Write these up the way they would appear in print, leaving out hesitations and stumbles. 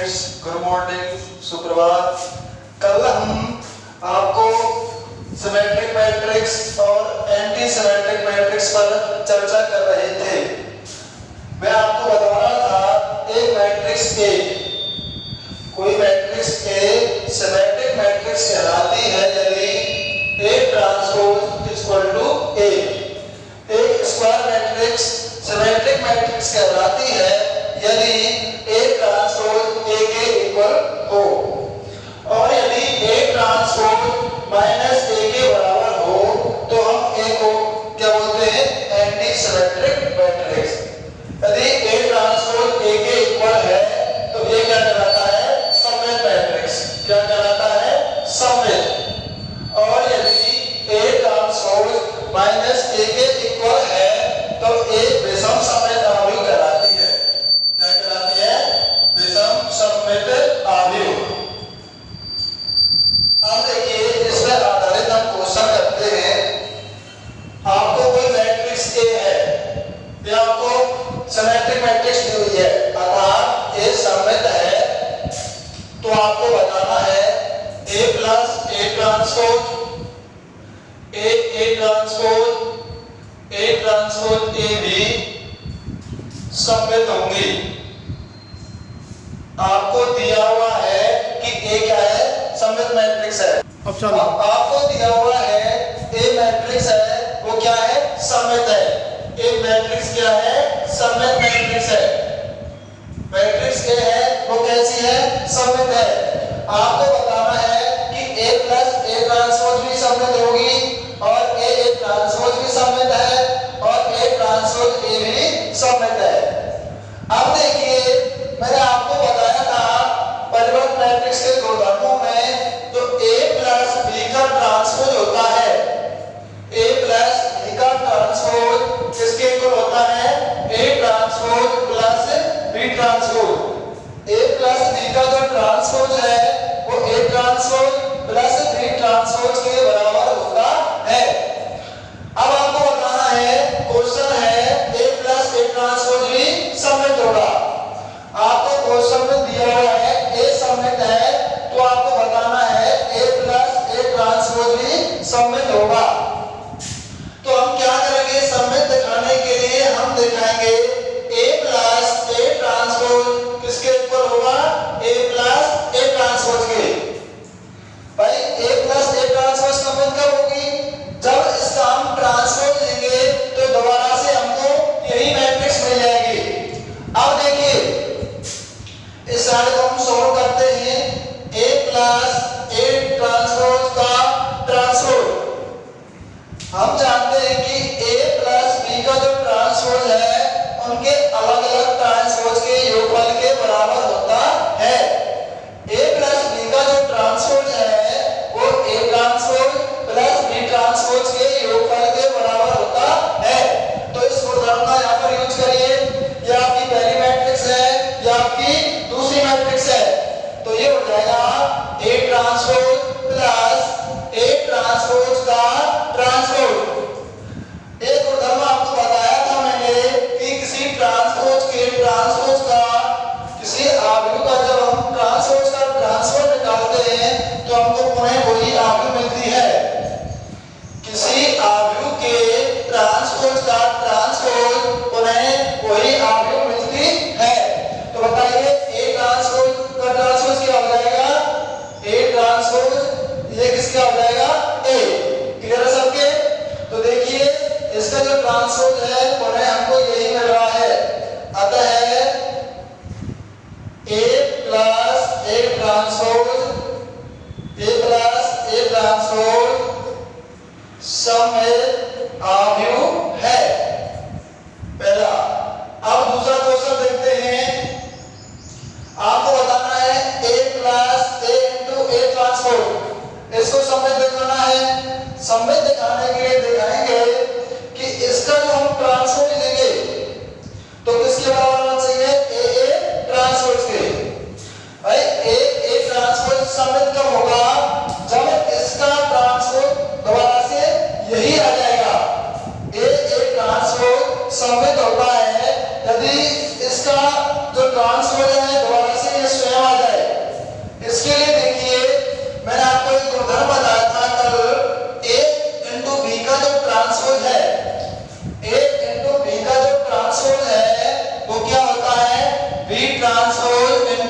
Students, good morning, सुप्रभात। कल हम आपको सिमेट्रिक मैट्रिक्स और एंटी सिमेट्रिक मैट्रिक्स पर चर्चा कर रहे थे। मैं आपको बता रहा था एक मैट्रिक्स ए, कोई मैट्रिक्स ए सिमेट्रिक मैट्रिक्स कहलाती है यदि ए ट्रांसपोज इक्वल टू ए। एक स्क्वायर मैट्रिक्स सिमेट्रिक मैट्रिक्स कहलाती है यदि ए ट्रांसपोज ए के इक्वल हो, और यदि ए ट्रांसपोज माइनस ए के बराबर हो तो हम ए को क्या बोलते हैं? Anti symmetric matrix. यदि ए ट्रांसपोज ए के इक्वल है तो ये क्या कहलाता है? सममित मैट्रिक्स। क्या कहलाता है? सममित। और यदि ए ट्रांसपोज माइनस ए के इक्वल है तो ए विषम सममित आव्यूह कहलाती है। क्या कहलाती है? विषम सममित आव्यूह। अब देखिए, इस पर आधारित हम क्वेश्चन करते हैं। आपको कोई मैट्रिक्स ए है, ये आपको सिमेट्रिक मैट्रिक्स दी हुई है, अर्थात ए सममित है, तो आपको बताना है ए प्लस ए ट्रांसपोज ए भी सममित होंगी। आपको दिया हुआ है कि ए क्या है? सममित मैट्रिक्स है। अब चलो, आपको दिया हुआ है ए मैट्रिक्स है, वो क्या है? सममित है। ए मैट्रिक्स क्या है? सममित मैट्रिक्स है। मैट्रिक्स ए है, वो कैसी है? सममित है। आपको बताना है कि ए प्लस ए ट्रांसपोज भी सममित होगी और ए ट्रांसपोज भी सममित है और ए ट्रांसपोज ए भी सममित है। अब देखिए, मैंने आपको बताया था परिवर्त मैट्रिक्स के गुणधर्मों में तो a प्लस b का ट्रांसपोज होता है। a प्लस b का ट्रांसपोज किसके इक्वल होता है? a transpose plus b transpose. a plus b का जो ट्रांसपोज है वो a transpose plus b transpose के बराबर होता है। अब आपको बताना है, क्वेश्चन है a प्लस a ट्रांसपोज भी सममित होगा। आपको क्वेश्चन में दिया हुआ है ए सममित है, तो आपको बताना है ए प्लस ए ट्रांसपोज भी सममित होगा। तो हम क्या करेंगे? सममित दिखाने के लिए हम दिखाएंगे ए प्लस ए ट्रांसपोज किसके इक्वल होगा? ए प्लस ए ट्रांसपोज के। भाई ए प्लस ए ट्रांसपोज सममित कब होगी? जब इसका हम ट्रांसपोज लेंगे तो दोबारा से हमको यही मैट्रिक्स मिल जाएगी। अब देखिए, इस साइड को हम सॉल्व करते हैं। a प्लस ए ट्रांसपोज का ट्रांसपोज, हम जानते हैं कि a प्लस b का जो ट्रांसपोज है उनके अलग अलग ट्रांसपोज के योगफल के बराबर होता है। a प्लस b का जो ट्रांसपोज है वो a transpose plus b transpose के योगफल के बराबर होता है। तो इस गुणधर्म का यहाँ पर यूज करिए। ये आपकी पहली मैट्रिक्स है, ये आपकी दूसरी मैट्रिक्स है, तो ये हो जाएगा A transpose plus A transpose का ट्रांसपोज। एक गुणधर्म आपको बताया था मैंने कि किसी ट्रांसपोज के ट्रांसपोज का, किसी आव्यूह का जब हम ट्रांसपोज का ट्रांसपोज निकालते हैं तो हमको पुनः वही आव्यूह मिलती है। किसी आव्यूह के ट्रांसपोज का ट्रांसपोज पुनः वही आव्यूह मिलती है। तो बताइए ए ट्रांसपोज का ट्रांसपोज क्या हो जाएगा? ए ट्रांसपोज ये किसका हो जाएगा? ए। क्लियर है सबके? तो देखिए, इसका जो ट्रांसपोज है पुनः हमको यही मिल रहा है। अतः ए प्लस ए ट्रांसपोज सममित आव्यूह है, पहला। अब दूसरा क्वेश्चन देखते हैं। आपको बताना है a plus a into A transpose, इसको सममित दिखाना है। सममित दिखाने के लिए दिखाएंगे कि इसका जो हम ट्रांसपोज लेंगे तो किसके बराबर होना चाहिए? a ट्रांसपोज के। भाई a ट्रांसपोज सममित कब होगा? जब इसका ट्रांसपोज दोबारा से यही आ जाएगा। a ट्रांसपोज सममित होता है यदि इसका जो ट्रांसपोज है दोबारा से ये स्वयं आ जाए।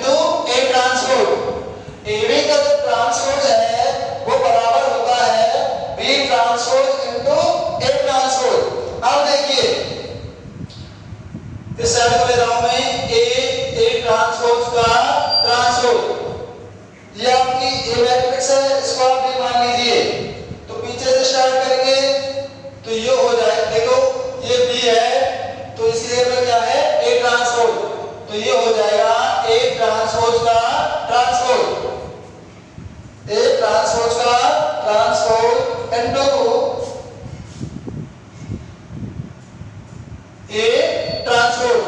Into A transpose. A B का जो ट्रांसपोज है वो बराबर होता है B transpose into A transpose. अब देखिए इस साइड को ले रहा हूं मैं ए ट्रांसपोज का ट्रांसपोज। ये आपकी ए मैट्रिक्स है, इसको आप भी मान लीजिए। तो पीछे से स्टार्ट करेंगे तो ये हो जाए, देखो ये बी है तो इसलिए में क्या है ए ट्रांसपोज, तो ये हो जाएगा ए ट्रांसपोज का ट्रांसपोज। ए ट्रांसपोज का ट्रांसपोज इनटू ए ट्रांसपोज।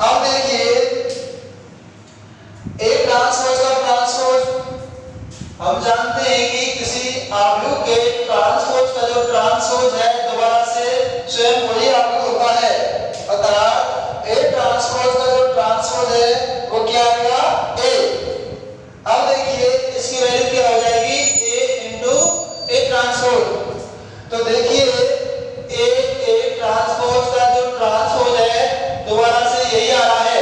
अब देखिए ए ट्रांसपोज का ट्रांसपोज हम जानते हैं कि किसी आव्यूह के ट्रांसपोज का जो ट्रांसपोज है दोबारा से स्वयं वही आव्यूह होता है, अर्थात ए ट्रांसपोज का जो ट्रांसपोज है वो क्या आएगा ए। अब देखिए इसकी वैल्यू क्या हो जाएगी ए इंटू ए ट्रांसपोज। तो देखिए ए ट्रांसपोज का जो ट्रांसपोज है दोबारा से यही आ रहा है।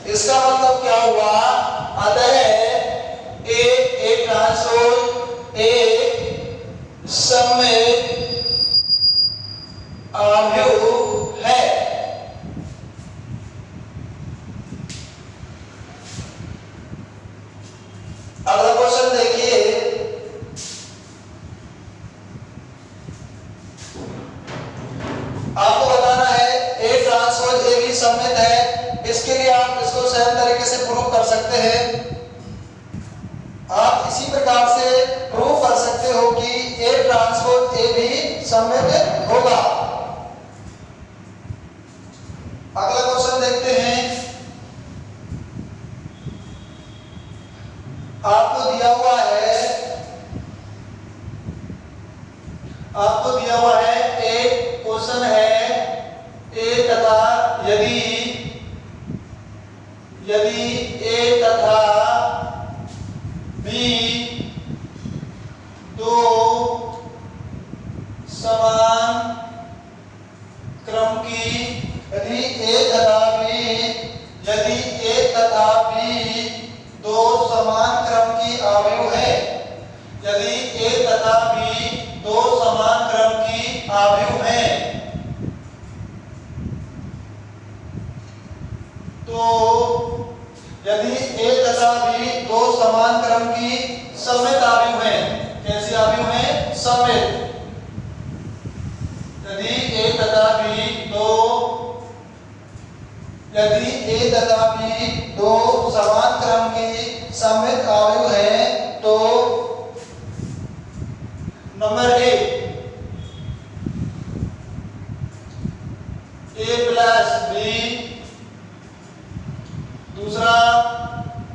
इसका मतलब क्या हुआ, अतः ए ट्रांसपोज ए सममित आव्यूह है। अगला क्वेश्चन देखिए, आपको बताना है ए ट्रांसपोज ए भी सममित है। इसके लिए आप इसको सही तरीके से प्रूव कर सकते हैं। आप इसी प्रकार से प्रूव कर सकते हो कि ए ट्रांसपोज ए भी सममित होगा। अगला क्वेश्चन देखते हैं, आपको दिया हुआ है एक क्वेश्चन है ए तथा यदि ए तथा बी दो समान क्रम की यदि ए तथा बी दो समान क्रम की आव्यूह है, यदि ए तथा बी दो समान क्रम की आव्यूह है तो यदि ए तथा बी दो समान क्रम की सममित आव्यूह है, कैसी आव्यूह है सममित। यदि ए तथा बी दो समान क्रम की सममित आव्यूह है तो नंबर ए प्लस बी, दूसरा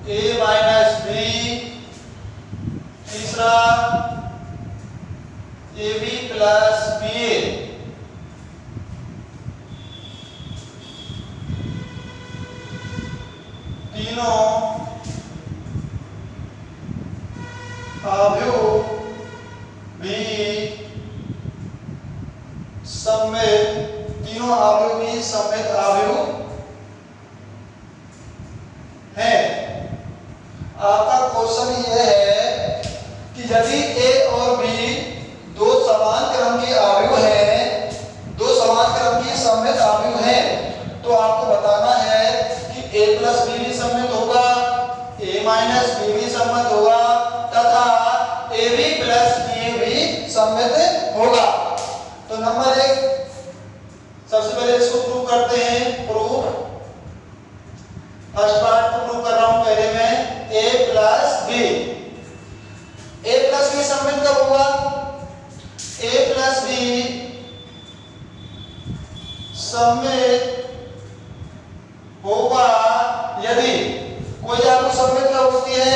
ए माइनस बी, तीसरा ए बी प्लस बी ए। तीनों आव्यूह भी सममित, तीनों आव्यूह भी सममित आव्यूह है। आपका क्वेश्चन ये है कि यदि ए और बी दो समान क्रम के आव्यूह हैं, दो समान क्रम की सममित आव्यूह हैं, तो आपको बताना है कि ए प्लस बी भी सममित होगा, ए माइनस बी भी सममित होगा तथा ए बी प्लस बी भी सममित होगा। तो नंबर एक, सबसे पहले इसको प्रूव करते हैं। प्रूव, फर्स्ट पार्ट को प्रूव कर रहा हूं पहले मैं, ए प्लस बी। ए प्लस बी सममित कब होगा, ए प्लस बी सममित होगा यदि कोई आव्यूह सममित कब होती है,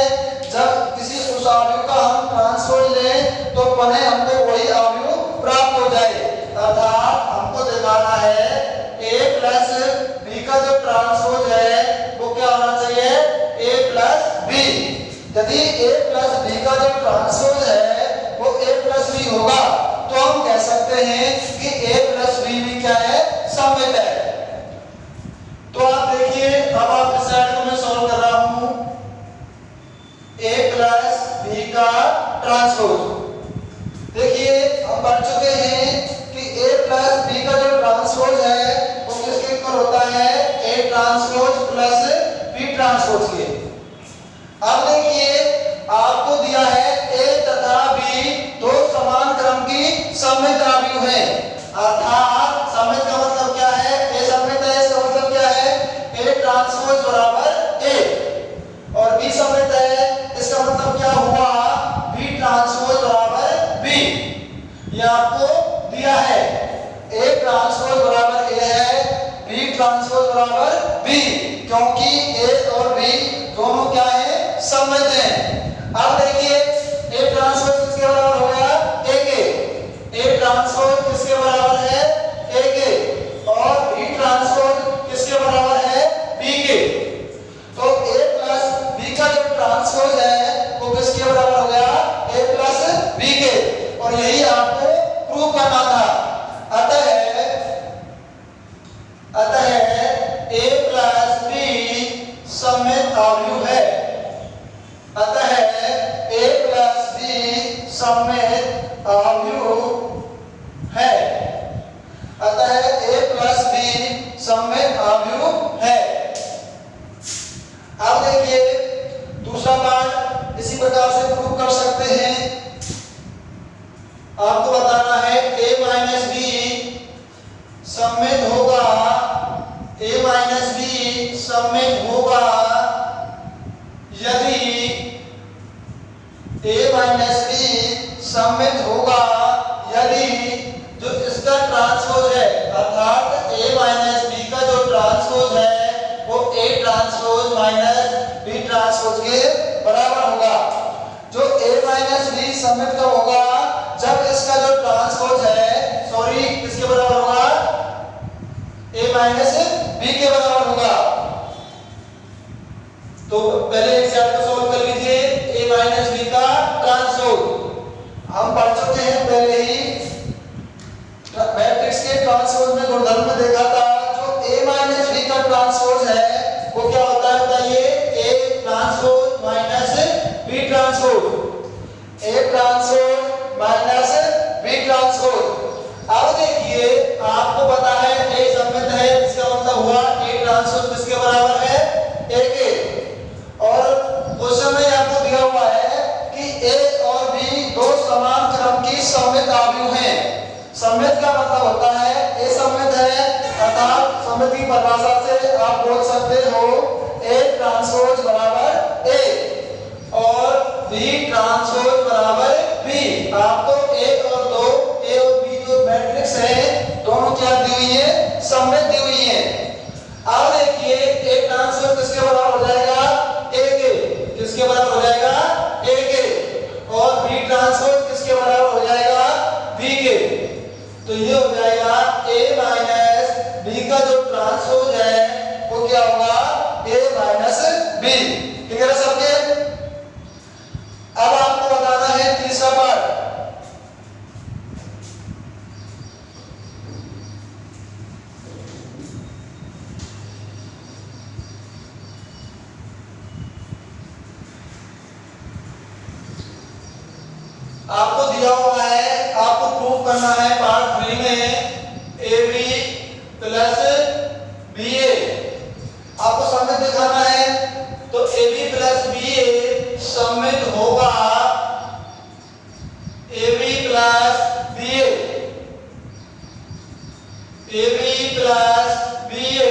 जब किसी उस आव्यूह का हम ट्रांसपोज लें तो पुनः हमको वही आव्यूह प्राप्त हो जाए। अर्थात हमको दिखाना है a प्लस बी का जो ट्रांसपोज है वो क्या होना चाहिए, a प्लस बी। यदि a प्लस बी का जो ट्रांसपोज है वो a प्लस बी होगा तो हम कह सकते हैं कि a प्लस बी भी क्या है, सममित है। तो आप देखिए, अब आप इस साइड को मैं सॉल्व कर रहा हूं। ट्रांसपोज। देखिए हम पढ़ चुके हैं कि A प्लस B का जो ट्रांसपोज है वो किसके इक्वल होता है, A transpose plus B transpose के। अब देखिए आपको दिया है A तथा B दो समान क्रम की सममित आव्यूह हैं, अर्थात सममित का मतलब क्या है, A सममित है, इसका मतलब क्या है, A ट्रांसपोज बराबर A और B सममित है, इसका मतलब क्या हुआ, B ट्रांसपोज बराबर B। ये आपको दिया है A ट्रांसपोज बराबर A है, B ट्रांसपोज बराबर B, क्योंकि A और B दोनों क्या है, सममित हैं। अब देखिए A ट्रांसपोज किसके बराबर हो गया, A के। A ट्रांसपोज किसके बराबर है, A के, और B ट्रांसपोज किसके बराबर है, B के। तो A प्लस B का जो ट्रांसपोज है वो किसके बराबर हो गया, A प्लस B के, और यही आपको प्रूव करना था। अतः A प्लस B सममित आव्यूह है। अतः A प्लस B सममित आव्यूह है। अतः A प्लस B सममित आव्यूह है। अब देखिए दूसरा पार्ट इसी प्रकार से प्रूव कर सकते हैं। आपको बताना है A माइनस B सममित होगा, A माइनस B सममित होगा यदि A माइनस B सममित होगा यदि जो इसका ट्रांसपोज है, अर्थात A माइनस B का जो ट्रांसपोज है वो A transpose minus B transpose के बराबर होगा। जो A माइनस B सममित कब होगा, जब इसका जो ट्रांसपोज है, सॉरी किसके बराबर होगा, A माइनस B के बराबर होगा। तो पहले एक सेट को सॉल्व कर लीजिए, A माइनस B का ट्रांसपोज। हम पढ़ चुके हैं पहले ही मैट्रिक्स के ट्रांसपोज में गुणधर्म में देखा था, जो A माइनस B का ट्रांसपोज है वो क्या होता है बताइए, A transpose minus B transpose, A transpose minus B transpose. अब देखिए आपको पता है A सममित है, इसका मतलब हुआ A ट्रांसपोज किसके बराबर है, A के, और क्वेश्चन में आपको दिया हुआ है कि A और B दो समान क्रम की सममित आव्यूह हैं। सममित का मतलब होता है A सममित है, अर्थात सममित की परिभाषा से आप बोल सकते हो A ट्रांसपोज बराबर A और B ट्रांसपोज बराबर B। आपको A और B जो मैट्रिक्स है दोनों क्या दी हुई है, सममित दी हुई है। अब देखिए A ट्रांसपोज किसके बराबर हो जाएगा, A के, किसके बराबर हो जाएगा, A के, और B ट्रांसपोज किसके बराबर हो जाएगा, B के। तो ये हो जाएगा A माइनस B का जो ट्रांसपोज है वो क्या होगा, A माइनस B। ठीक है ना सबके। अब आपको बताना है तीसरा पार्ट। आपको दिया हुआ है, आपको प्रूव करना है पार्ट 3 में AB प्लस BA। आपको सममित दिखाना है, तो AB प्लस BA सममित होगा AB plus BA, AB plus BA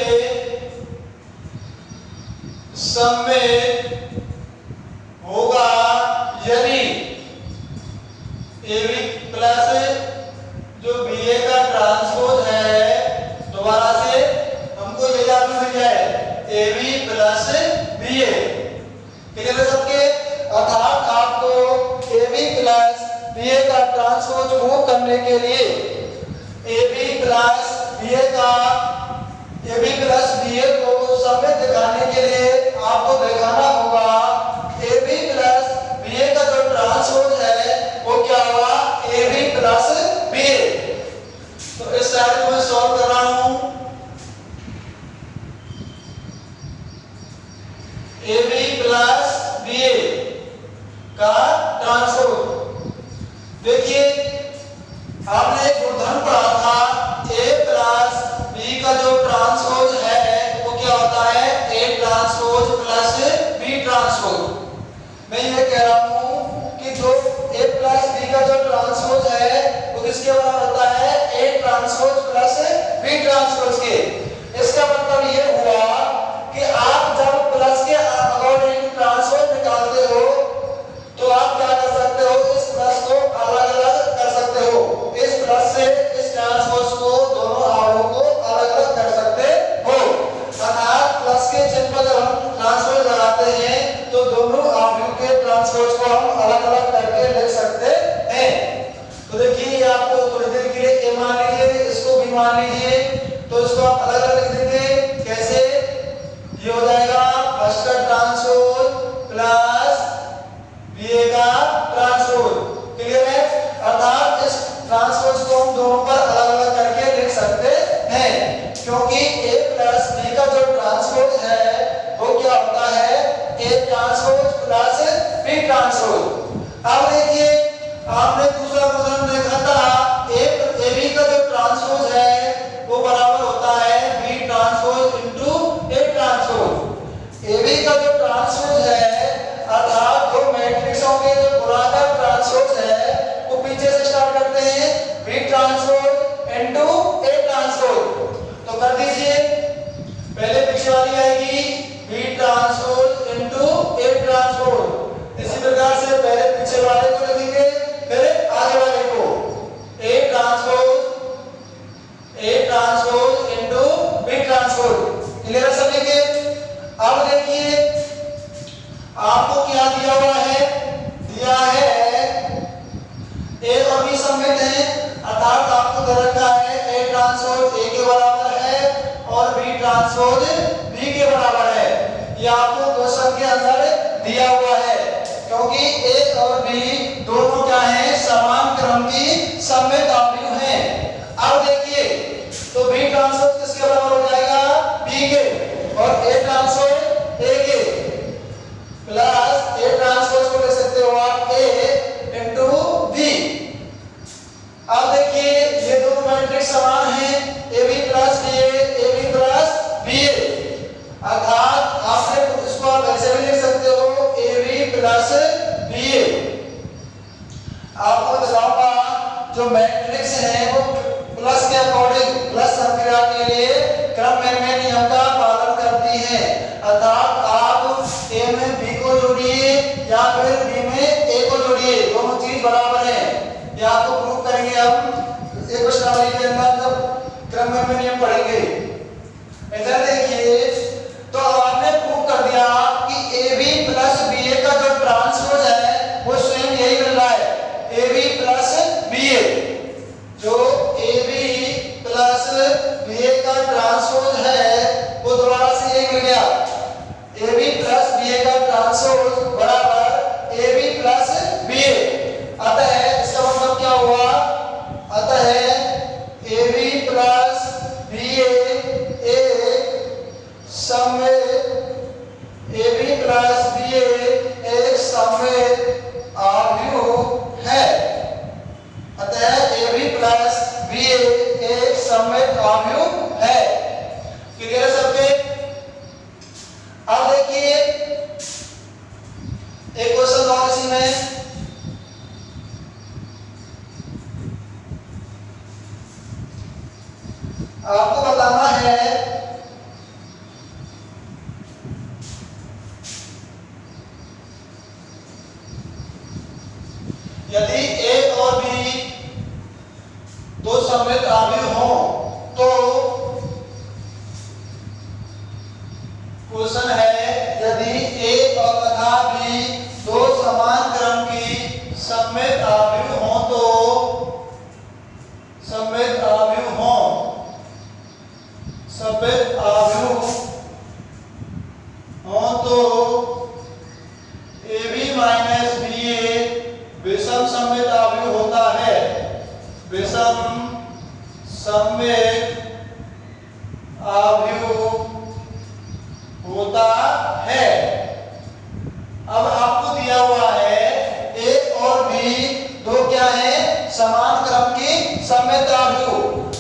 सममित होगा यदि AB प्लस जो BA का ट्रांसपोज है, दोबारा से हमको ये याद मिल जाए, AB प्लस BA। ठीक है ना सबके। अर्थात आपको AB प्लस BA का ट्रांसपोज प्रूव करने के लिए AB प्लस BA को सममित दिखाने के लिए आपको दिखाना होगा AB प्लस BA का जो ट्रांसपोज है वो क्या हुआ, AB प्लस BA। तो इस साइड को मैं सॉल्व कर रहा हूं, AB प्लस BA का ट्रांसपोज। देखिए आपने एक गुणधर्म पढ़ा था, A प्लस B का जो ट्रांसपोज है वो क्या होता है, A transpose plus B transpose. मैं ये कह रहा हूं कि जो A प्लस B का जो ट्रांसपोज है वो किसके बराबर होता है, A transpose plus B transpose के। इसका मतलब ये हुआ कि आप जब प्लस के अकॉर्डिंग ट्रांसपोज निकालते हो तो आप क्या कर सकते हो, इस प्लस को अलग अलग कर सकते हो, इस प्लस से इस ट्रांसपोज को दोनों आवेशों को अलग अलग कर सकते हो। अर्थात प्लस के चिन्ह पर जब हम ट्रांसपोज लगाते हैं तो दोनों आवेशों के ट्रांसपोज को हम अलग अलग करके लिख सकते हैं। तो देखिए आपको थोड़ी देर के लिए ए मान लीजिए, इसको भी मान लीजिए, तो इसको आप अलग अलग लिख देंगे। कैसे, ये हो जाएगा फर्स्ट का ट्रांसपोज प्लस बीए का ट्रांसपोज। क्लियर है? अर्थात इस ट्रांसपोज को हम दोनों पर अलग अलग करके लिख सकते हैं, क्योंकि A प्लस B का जो ट्रांसपोज है वो क्या होता है, A transpose plus B transpose. अब देखिए आपने दूसरा उदाहरण देखा था, AB का जो ट्रांसपोज है वो बराबर होता है B transpose into A transpose. AB का जो ट्रांसपोज है अर्थात जो मैट्रिक्सों के जो गुणाकार ट्रांसपोज है वो पीछे से स्टार्ट करते हैं, B transpose into A transpose. तो कर दीजिए, पहले पीछे वाली आएगी B transpose into A transpose. इसी प्रकार से पहले पीछे वाले को लिखेंगे, फिर आगे वाले को A transpose into B transpose. Clear है सभी के? अब देखिए आपको क्या दिया हुआ है, दिया है A और B सममित है, अर्थात आपको दे रखा है A ट्रांसपोज A के बराबर है और B ट्रांसपोज B के बराबर है। ये आपको क्वेश्चन के अंदर दिया हुआ है, क्योंकि A और B दोनों क्या हैं, समान क्रम की सममित आव्यूह हैं। अब देखिए तो B ट्रांसपोज किसके बराबर हो जाएगा, B के, और A ट्रांसपोज A के, प्लस A ट्रांसपोज को ले सकते हो आप A इनटू B। अब देखिए ये दोनों मैट्रिक्स समान हैं, AB plus BA, AB plus BA। अर्थात आपने इसको आप ऐसे भी लिख सकते हो AB प्लस BA। आपको बताऊंगा जो मैट्रिक्स है वो प्लस के अकॉर्डिंग प्लस संक्रिया के लिए क्रम में नियम का पालन करती है। अर्थात आप A में B को जोड़िए या फिर B में A को जोड़िए, दोनों चीज बराबर है। ये आपको प्रूव करेंगे हम एक प्रश्नावली के अंदर जब क्रम में नियम पढ़ेंगे। इधर देखिए तो आपने प्रूव कर दिया कि AB प्लस BA का जो ट्रांसपोज है वो स्वयं यही मिल रहा है, AB प्लस BA। जो AB प्लस BA का ट्रांसपोज है वो दोबारा से यही मिल गया, AB प्लस BA का ट्रांसपोज बराबर AB प्लस BA। अतः इसका मतलब क्या हुआ, अतः AB प्लस BA एक सममित, AB प्लस BA एक सममित आव्यूह है। अतः AB प्लस BA एक सममित आव्यूह है। क्लियर है सबके? अब देखिए एक क्वेश्चन और इसी में, आपको बताना है यदि A और B दो सममित आव्यूह हों तो क्वेश्चन है यदि A और तथा B दो समान क्रम की सममित आव्यूह हों तो सममित आव्यूह हों, सममित आव्यूह हों तो AB माइनस BA विषम सममित आव्यूह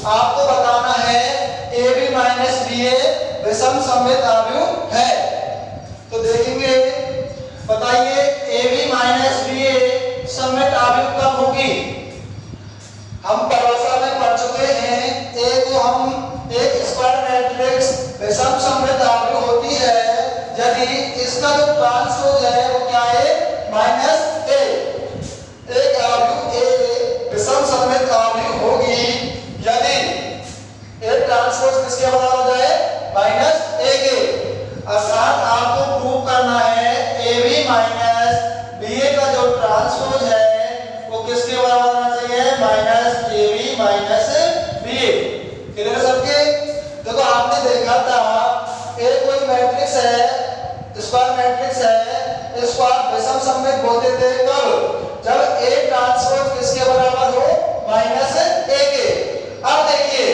आपको बताना है ए बी माइनस बी ए विषम सममित अवयव है। तो देखेंगे, बताइए ए बी माइनस बी ए सममित अवयव कब होगी। हम परिभाषा में पढ़ चुके हैं, ए को हम एक स्क्वायर मैट्रिक्स विषम सममित अवयव होती है यदि इसका जो ट्रांसपोज है वो क्या है, माइनस ए। एक अवयव ए विषम सममित अवयव होगी यदि ए ट्रांसपोज किसके बराबर हो जाए, माइनस ए के। अर्थात आपको प्रूव करना है A B minus B A का जो ट्रांसपोज है वो किसके बराबर होना चाहिए, minus A B minus B A. Clear सबके। देखो आपने देखा था ए कोई मैट्रिक्स है, स्क्वायर मैट्रिक्स है, इसको आप विषम सममित बोलते थे कब, जब ए ट्रांसपोज किसके बराबर हो, माइनस ए के। अब देखिए,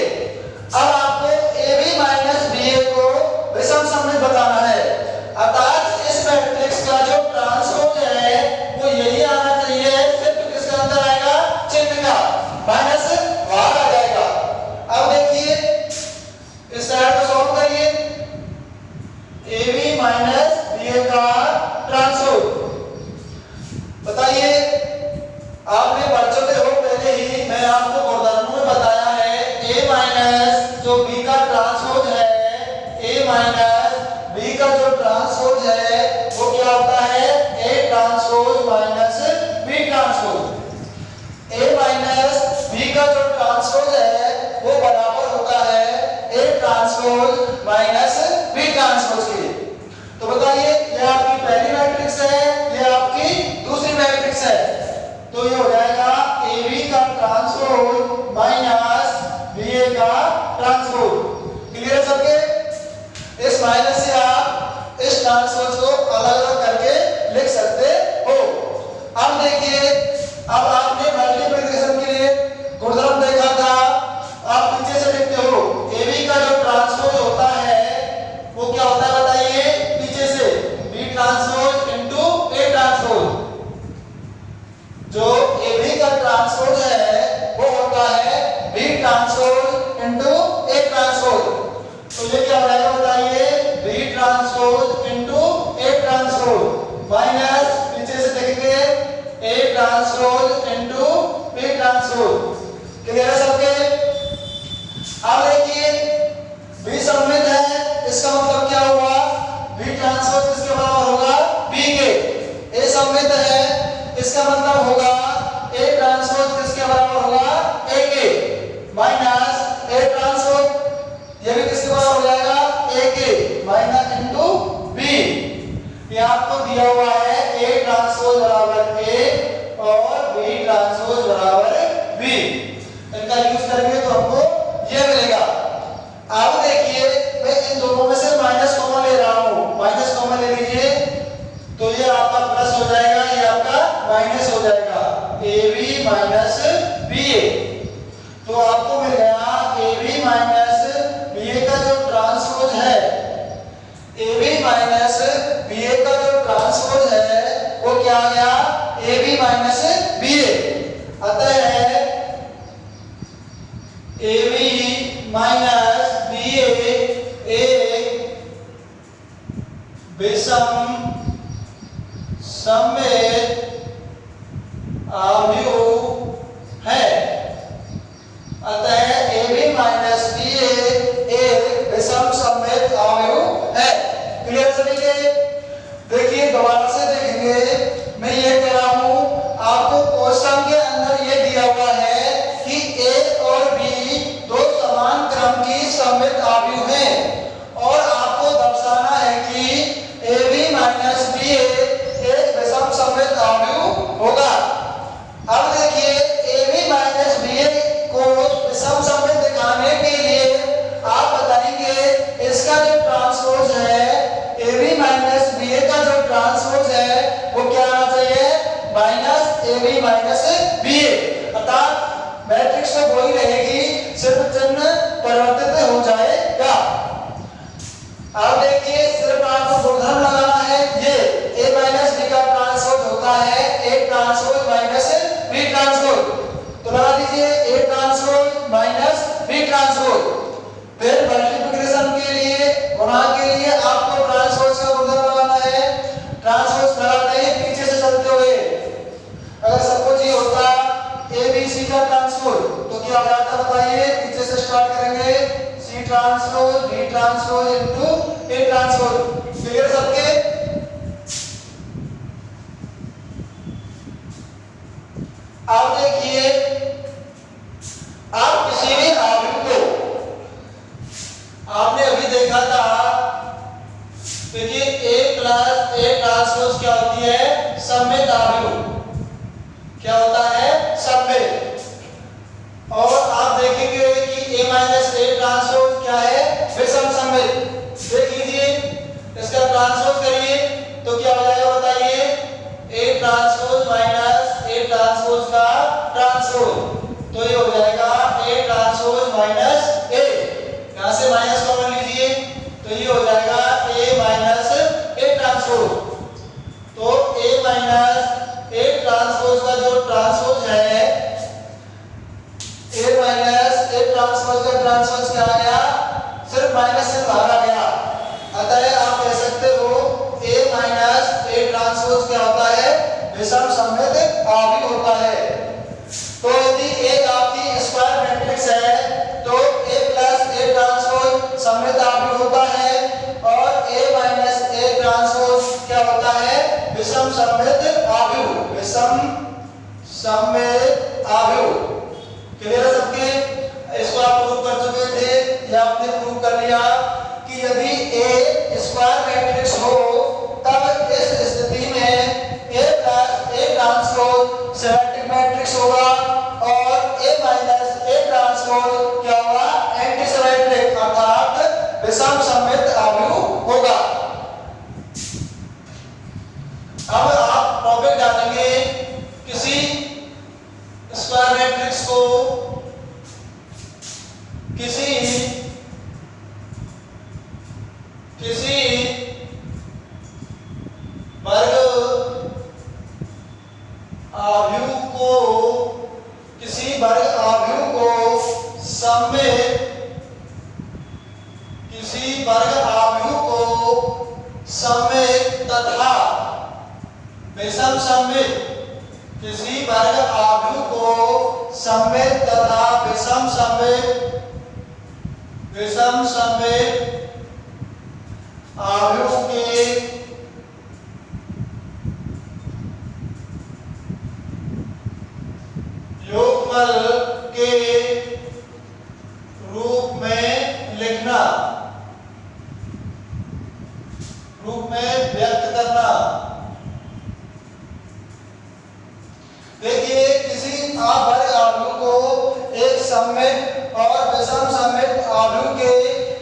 अब आपको ए बी माइनस बी ए को विषम सममित बताना है, अर्थात इस मैट्रिक्स का जो ट्रांसपोज है वो यही आना चाहिए, सिर्फ किसके अंदर आएगा, चिन्ह का, माइनस बाहर आ जाएगा। अब देखिए इस साइड को सॉल्व करिए, ए बी माइनस बी ए का ट्रांसपोज बताइए। आपने पढ़ चुके हो पहले ही, मैं आपको गुणधर्मों में बताया है, ए माइनस जो बी का ट्रांसपोज है, ए माइनस बी का जो ट्रांसपोज है वो क्या होता है, A transpose minus B transpose. A minus B का जो ट्रांसपोज है वो बराबर होता है A transpose minus B transpose के। तो बताइए, ये आपकी पहली मैट्रिक्स है, ये आपकी दूसरी मैट्रिक्स है, तो ये हो जाएगा ए बी का ट्रांसपोज माइनस बी ए का ट्रांसपोज। क्लियर है सबके। इस माइनस से आप इस ट्रांसपोज को अलग अलग करके लिख सकते हो। अब देखिए, अब आपने मल्टीप्लिकेशन के लिए गुणधर्म देखा था, आप पीछे से लिखते हो, ए बी का जो ट्रांसपोज होता है वो क्या होता है बताइए, पीछे से B transpose into A transpose. जो ए बी का ट्रांसपोज है वो होता है B transpose into A transpose. तो ये क्या हो जाएगा बताइए, B transpose into A transpose minus पीछे से देखेंगे A transpose into B transpose. Clear है सबके। अब देखिए बी सममित है, इसका मतलब क्या हुआ, बी ट्रांसपोज किसके बराबर होगा, बी के। ए सममित है, इसका मतलब होगा ए ट्रांसपोज किसके बराबर होगा, ए के, माइनस ए ट्रांसपोज ये भी किसके बराबर हो जाएगा, ए के माइनस इनटू बी। ये आपको दिया हुआ है ए ट्रांसपोज बराबर ए और बी ट्रांसपोज बराबर बी। इनका यूज करेंगे तो हमको ये मिलेगा। अब देखिए, मैं इन दोनों में से माइनस कॉमन ले रहा हूं, माइनस कॉमन ले लीजिए तो ये आपका प्लस हो जाएगा, ये आपका माइनस हो जाएगा, ए बी माइनस बी ए। तो आपको मिल गया ए बी माइनस बी ए का जो ट्रांसपोज है, A B minus B A का जो ट्रांसपोज है वो क्या आ गया, ए बी माइनस बी ए। अतः ए बी माइनस बी ए एक विषम सममित अवयव है। अतः ए बी माइनस बी ए एक विषम सममित अवयव है। क्लियर सभी के। देखिए दोबारा से देखेंगे, मैं ये कह रहा हूं आपको क्वेश्चन के अंदर ये दिया हुआ है कि ए और बी दो समान क्रम की सममित अवयव हैं और आपको दर्शाना है कि ए बी माइनस बी ए एक विषम सममित अवयव होगा। अब देखिए, ए बी माइनस बी ए को विषम सममित दिखाने के लिए आप बताएंगे इसका जो ट्रांसपोज है, A B minus B A का जो ट्रांसपोज है वो क्या आना चाहिए, minus A B minus B A. अर्थात मैट्रिक्स तो वही रहेगी, सिर्फ चिन्ह परिवर्तित हो जाएगा। अब देखिए, सिर्फ आपको गुणधर्म लगाना है, ये ए माइनस बी का ट्रांसपोज होता है A transpose minus B transpose. तो लगा दीजिए A transpose minus B transpose into A transpose. Clear सबके? अब देखिए, आप किसी भी आव्यूह को, आपने अभी देखा था, देखिए A प्लस ए ट्रांसपोज क्या होती है? सममित आव्यूह। क्या होता है? सममित। और आप देखेंगे कि A माइनस ए ट्रांसपोज क्या है? विषम सममित। देख लीजिए, इसका ट्रांसपोज करिए तो क्या हो जाएगा बताइए? A transpose minus A transpose का ट्रांसपोज, तो ये हो जाएगा A ट्रांसपोज माइनस ए। यहां से माइनस कॉमन लीजिए तो ये हो जाएगा A माइनस ए ट्रांसपोज। तो A माइनस ए ट्रांसपोज का जो ट्रांसपोज है, A माइनस ए ट्रांसपोज का ट्रांसपोज क्या आ गया? सिर्फ माइनस से बाहर आ गया। अतः आप कह सकते हो A माइनस ए ट्रांसपोज क्या होता है? विषम सममित आव्यूह होता है। तो यदि एक आपकी स्क्वायर मैट्रिक्स है तो A प्लस ए ट्रांसपोज सममित आव्यूह होता है और A माइनस ए ट्रांसपोज क्या होता है? विषम सममित आव्यूह। विषम सममित आव्यूह। क्लियर है सबके? इसको आप प्रूव कर चुके थे, या आपने प्रूव कर लिया कि यदि A स्क्वायर मैट्रिक्स हो तब इस स्थिति में A plus A transpose symmetric matrix होगा और A माइनस ए ट्रांसपोज क्या होगा? एंटी सिमेट्रिक, अर्थात विषम सममित आव्यूह होगा। अब आप टॉपिक डालेंगे किसी स्क्वायर मैट्रिक्स को किसी वर्ग आव्यूह को सममित तथा विषम सममित, किसी वर्ग आव्यूह को सममित तथा विषम सममित आव्यूह के योगफल के रूप में लिखना, रूप में व्यक्त करना। देखिए, किसी आप वर्ग आव्यूह को एक सममित और विषम सममित आव्यूह के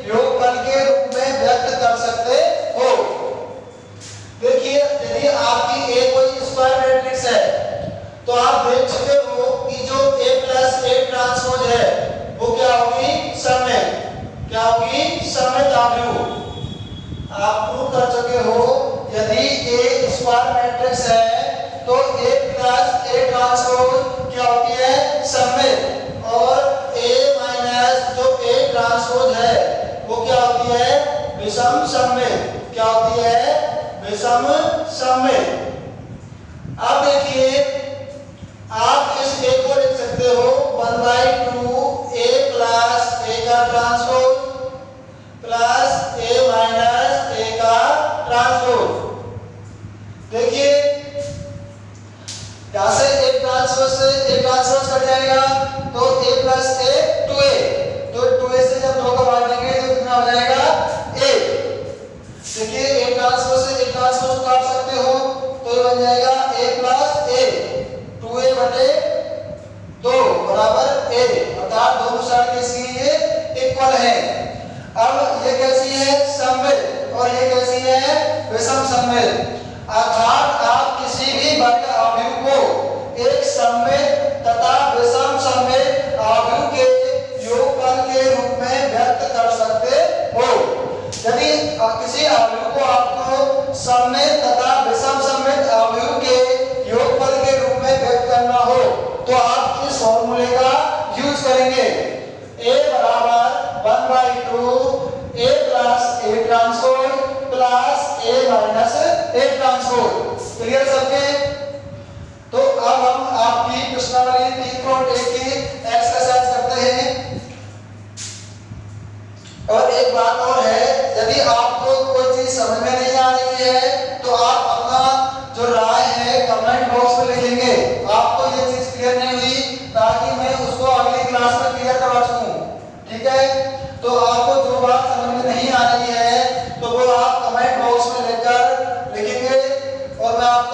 योगफल के रूप में व्यक्त कर सकते हो। देखिए, यदि आपकी A कोई स्क्वायर मैट्रिक्स है तो आप देख चुके हो कि जो A प्लस ए ट्रांसपोज है वो क्या होगी? सममित। क्या होगी? सममित आव्यूह। आप प्रूव कर चुके हो यदि A स्क्वायर मैट्रिक्स है तो A प्लस ए ट्रांसपोज क्या होती है? सममित। और A माइनस जो A ट्रांसपोज है वो क्या होती है? विषम सममित। क्या होती है? विषम सममित। अब देखिए, आप इस A को लिख सकते हो 1/2 A प्लस ए का ट्रांसपोज प्लस A माइनस ए का ट्रांसपोज। देखिए, यहां से एक ट्रांसपोज से एक ट्रांसपोज कट जाएगा तो A प्लस ए 2A, तो 2A से जब 2 को बाहर देंगे तो कितना हो जाएगा? A। देखिए, एक ट्रांसपोज से एक ट्रांसपोज काट सकते हो तो ये बन जाएगा A प्लस ए 2A बटे 2 बराबर A, अर्थात दोनों साइड किसकी ये इक्वल है। अब ये कैसी है? सममित। और ये कैसी है? विषम सममित। अर्थात आप किसी भी वर्ग आव्यूह को एक सममित तथा विषम सममित आव्यूह के योगफल के रूप में व्यक्त कर सकते हो। यदि किसी आव्यूह को आपको सममित तथा विषम सममित आव्यूह के योगफल के रूप में व्यक्त करना हो तो आप इस फॉर्मूले का यूज करेंगे। A बराबर 1/2 A plus A transpose plus A minus A transpose. Clear सबके? तो अब हम आपकी प्रश्नावली 3.1 की एक्सरसाइज करते हैं।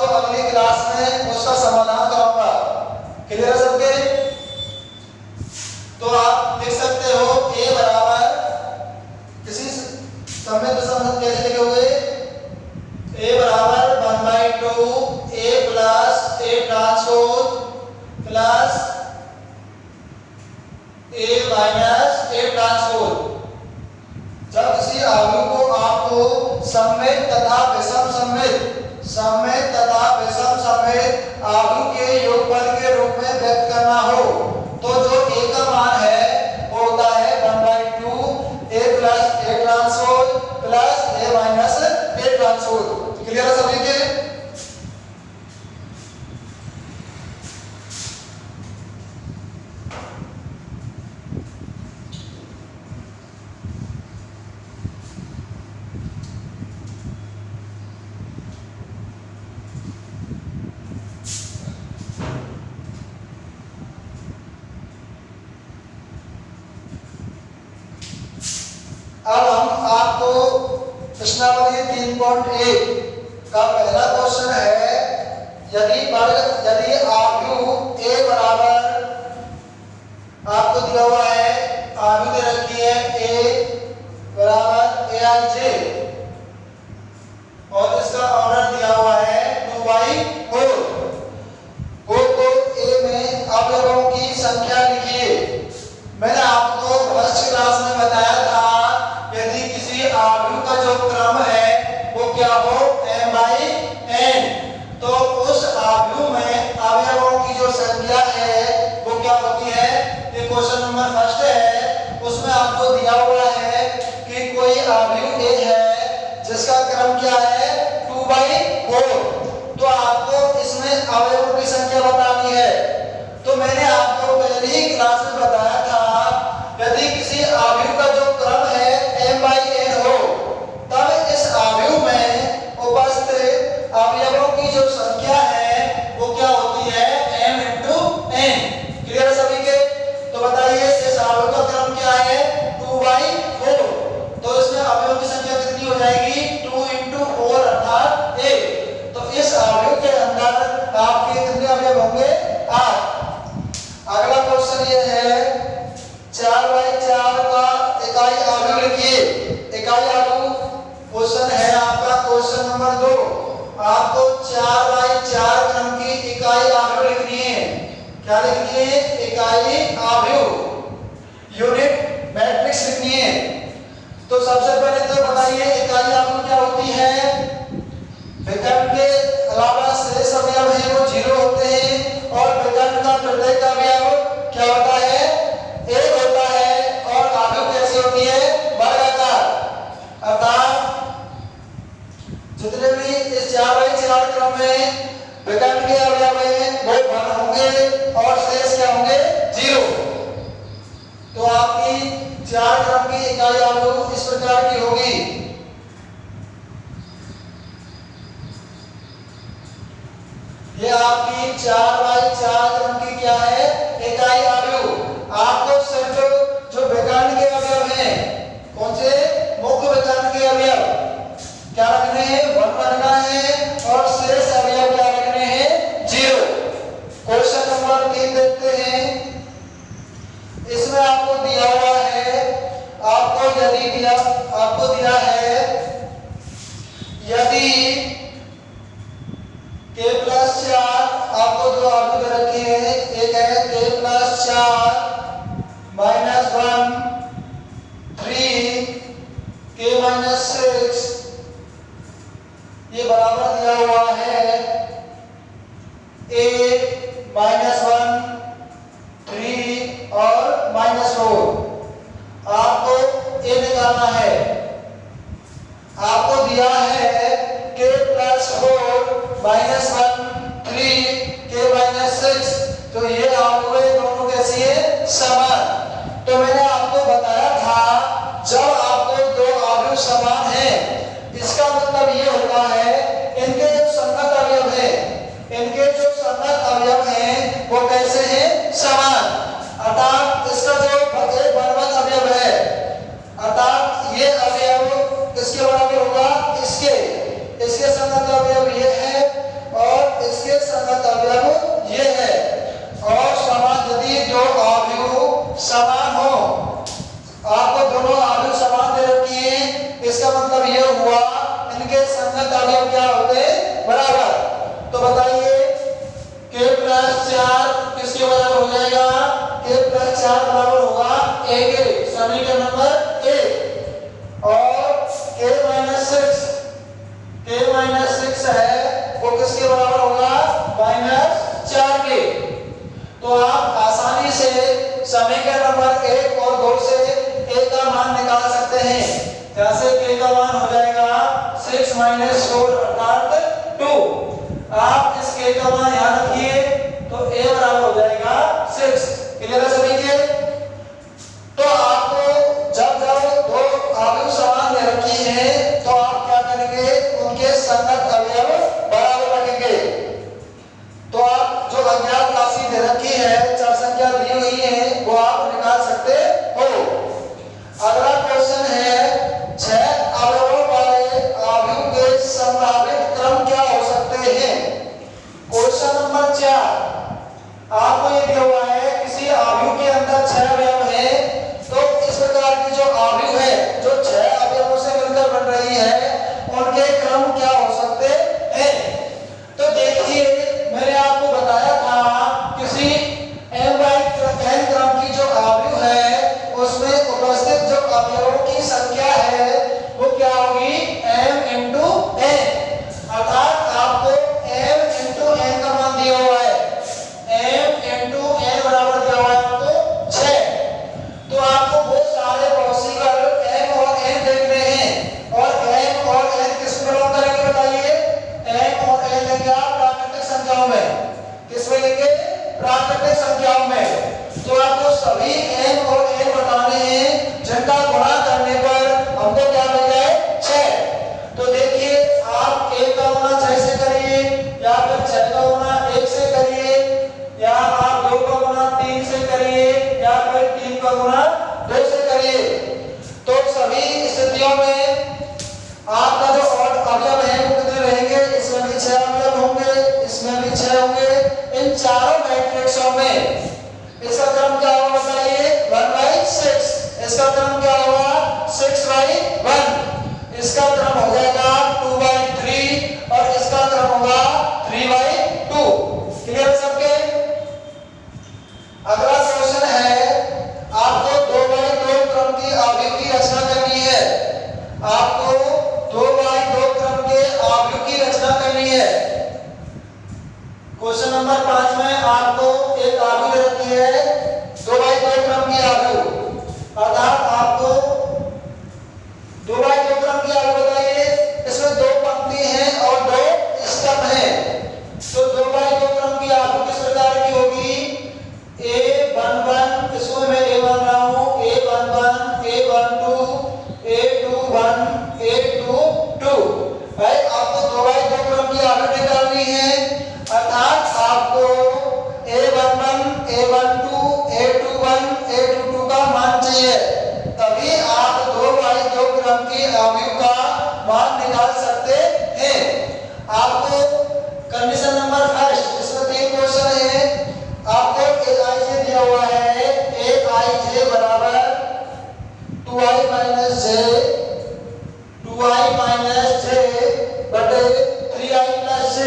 आपको अगली क्लास में उसका समाधान कराऊंगा। क्लियर है सबके? तो आप लिख सकते हो a बराबर किसी समय कैसे लिखोगे? a बराबर 1/2 a plus a transpose plus a minus a transpose. जब किसी आव्यूह को आपको सममित तथा विषम सममित आव्यूह के योगफल के रूप में व्यक्त करना हो तो जो a का मान है वो होता है 1/2 a plus a transpose plus a minus a transpose. Clear है सभी के? अब हम आपको प्रश्नावली 3.1 का पहला क्वेश्चन है, यदि आव्यूह a बराबर आपको दिया हुआ है, आव्यूह दे रखी है a बराबर aij और इसका ऑर्डर दिया हुआ है 2/4। को a में अवयवों की संख्या लिखिए। मैंने आपको फर्स्ट क्लास में बताया था यदि किसी आव्यूह का जो क्रम है वो क्या हो m/n, तो उस आव्यूह में अवयवों की जो संख्या है वो क्या होती है? ये क्वेश्चन नंबर फर्स्ट है, उसमें आपको दिया हुआ है कि कोई आव्यूह a है जिसका क्रम क्या है 2/4, तो आपको इसमें अवयवों की संख्या बतानी है। तो मैंने आपको पहली ही क्लास में बताया था यदि किसी आव्यूह का जो क्रम है m/n हो तब इस आव्यूह में उपस्थित अवयवों की जो संख्या है वो क्या होती है m × n। क्लियर है सभी के? तो बताइए इस आव्यूह का क्रम क्या है 2/4, तो इसमें अवयवों की संख्या कितनी हो जाएगी 2 × 4 अर्थात 8। तो इस आव्यूह के अंदर आपके कितने अवयव होंगे 8। अगला क्वेश्चन ये है 4/4 का इकाई आव्यूह लिखिए। इकाई आव्यूह क्वेश्चन है आपका क्वेश्चन नंबर 2। आपको 4/4 क्रम की इकाई आव्यूह लिखनी है। क्या लिखनी है? इकाई आव्यूह यूनिट मैट्रिक्स लिखनी है। तो सबसे पहले तो बताइए इकाई आव्यूह क्या होती है? विकर्ण के अलावा शेष अवयव है वो 0 होते हैं और विकर्ण का प्रत्येक अवयव क्या होता है 1 होता है और आव्यूह कैसी होती है वर्गाकार। अर्थात जितने भी इस 4/4 क्रम में विकर्ण के अवयव हैं वो घन होंगे और शेष क्या होंगे 0। तो आपकी 4 क्रम की इकाई आव्यूह इस प्रकार की होगी। ये आपकी 4/4 क्रम की क्या है इकाई आव्यूह। आपको सिर्फ जो विकर्ण के अवयव हैं, कौन से मुख्य विकर्ण के अवयव क्या रखने हैं 1 रखना है और शेष अवयव क्या रखने हैं 0। क्वेश्चन नंबर 3 देखते हैं। इसमें आपको दिया हुआ है, आपको दिया है यदि k+4 आपको दो आव्यूह दे रखे हैं, एक है k+4 -1 3 k-6, ये बराबर दिया हुआ है a -1 3 और -4। आपको a निकालना है। आपको दिया है k+4 -1 3 k-6, तो ये आव्यूह दोनों कैसी है समान। तो मैंने आपको बताया था जब आपको दो आव्यूह समान हैं इसका मतलब ये होता है इनके जो संगत तो आप आसानी से समीकरण नंबर 1 और 2 से a का मान निकाल सकते हैं। जैसे k का मान हो जाएगा 6 - 4 अर्थात 2। आप इस k का मान याद रखिए तो a बराबर हो जाएगा 6। क्लियर है सभी के? तो आपको जब दो अवयव समान दे रखी है तो आप क्या करेंगे, उनके संगत अवयव बराबर रखेंगे। तो आप जो अज्ञात राशि दे रखी है, चर संख्या दी हुई है, वो आप निकाल सकते हो। अगला क्वेश्चन है 6 अवयवों वाले अवयव के संभावित क्रम क्या हो सकते हैं। क्वेश्चन नंबर 4 आपको ये दिया हुआ है किसी अवयव के अंदर 6 अवयव है, तो इस प्रकार की जो अवयव है जो 6 अवयवों से मिलकर बन रही है, उनके क्रम क्या हो सकते हैं। तो देखिए मैंने आपको बताया था किसी n क्रम की जो अवयव है उसमें उपस्थित जो अवयवों की संख्या है वो क्या होगी, m × n। अर्थात आपको m × n का मान दिया हुआ है, m × n बराबर दिया हुआ है आपको 6। तो आपको वो सारे पॉसिबल m और n देखने हैं, और m और n किस में बिलोंग करेंगे बताइए। m और n लेंगे आप प्राकृतिक संख्याओं में। किस में लेंगे, प्राकृतिक संख्याओं में। तो आपको सभी m और n बताने हैं जिनका गुणा करने पर हमको क्या मिल जाए, 6। तो देखिए आप 1 का गुणा 6 से करिए, या फिर 6 का गुणा 1 से करिए, या आप 2 का गुणा 3 से करिए, या फिर 3 का गुणा 2 से करिए। तो सभी स्थितियों में आपका जो और अवयव है वो कितने रहेंगे, इसमें भी 6 अवयव होंगे, इसमें भी 6 होंगे। इन चारों मैट्रिक्सों में इसका क्रम क्या होगा बताइए, 1/6। इसका क्रम क्या होगा, 6/1। इसका क्रम हो जाएगा 2/3 और इसका क्रम होगा 3/2। क्लियर है सबके? अगला क्वेश्चन है आपको 2/2 क्रम की अवयव की रचना करनी है। आपको 2/2 क्रम के अवयव की रचना करनी है। क्वेश्चन नंबर 5 में आपको एक अवयव दे रखी है 2/2 क्रम की अवयव, अर्थात आपको 2/2 क्रम की अवयव बताइए। इसमें 2 पंक्ति हैं और 2 स्तंभ हैं। तो 2/2 क्रम की अवयव किस प्रकार की होगी, a11, इसको मैं a मान रहा हूं, a11, a12, a21, a22। भाई आपको 2/2 क्रम की अवयव निकालनी है, अर्थात आपको a11, a12, a21, a22 का मान चाहिए, तभी आप 2/2 क्रम की अवयव का मान निकाल सकते हैं। आपको कंडीशन नंबर फर्स्ट, इसमें 3 क्वेश्चन है। आपको aij दिया हुआ है, aij बराबर 2i - j, 2i - j बटे 3i + j,